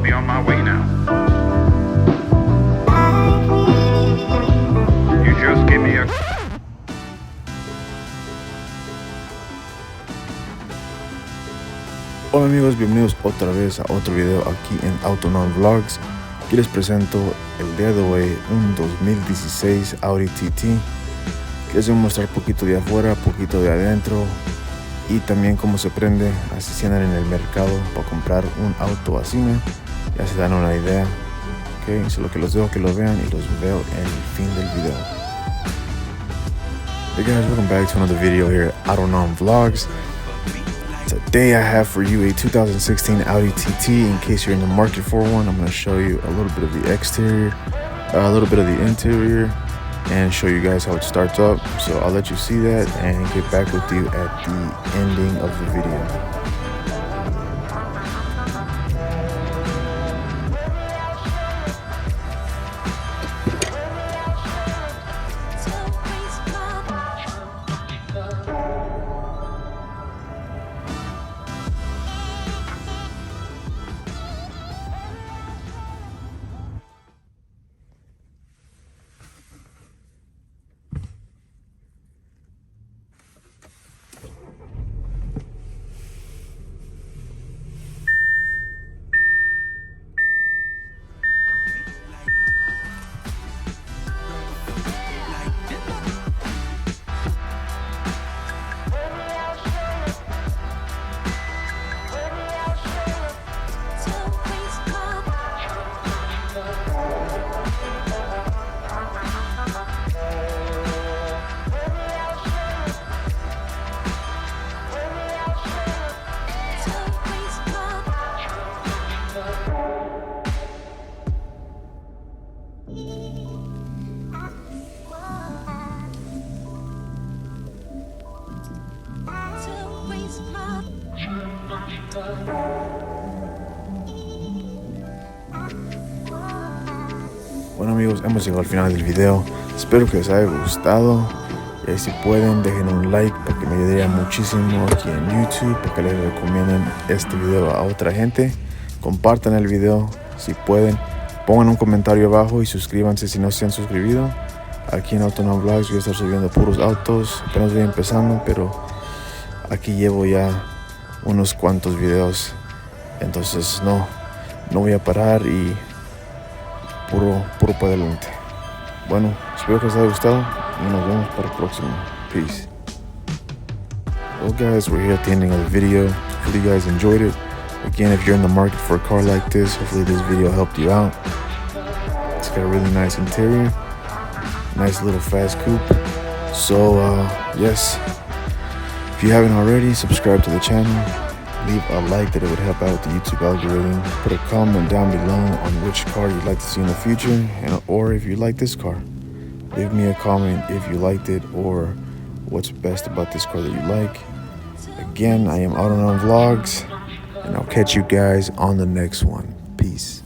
be on my way now. You just give me a... Hola amigos, bienvenidos otra vez a otro video aquí en Autonom Vlogs. Aquí les presento el día de hoy un 2016 Audi TT. Les voy a mostrar poquito de afuera, poquito de adentro y también cómo se prende, así si andan en el mercado para comprar un auto así, ¿no? Ya se dan una idea. Ok, solo que los dejo que lo vean y los veo en el fin del video. Hey guys, welcome back to another video here at Autonom Vlogs. Today I have for you a 2016 Audi TT. In case you're in the market for one, I'm going to show you a little bit of the exterior, a little bit of the interior, and show you guys how it starts up. So I'll let you see that and get back with you at the ending of the video. Bueno amigos, hemos llegado al final del video. Espero que les haya gustado. Y si pueden, dejen un like porque me ayudaría muchísimo aquí en YouTube, para que les recomienden este video a otra gente. Compartan el video si pueden. Pongan un comentario abajo y suscríbanse si no se han suscrito. Aquí en Autonom Vlogs voy a estar subiendo puros autos. Apenas voy empezando, pero aquí llevo ya unos cuantos videos. Entonces no voy a parar y puro para adelante. Bueno, espero que les haya gustado y nos vemos para el próximo. Peace. Well guys, we're here at the ending of the video. Hopefully you guys enjoyed it. Again, if you're in the market for a car like this, hopefully this video helped you out. It's got a really nice interior, nice little fast coupe. So yes, if you haven't already, subscribe to the channel. Leave a like, that it would help out the YouTube algorithm. Put a comment down below on which car you'd like to see in the future, or if you like this car. Leave me a comment if you liked it or what's best about this car that you like. Again, I am Autonom Vlogs, and I'll catch you guys on the next one. Peace.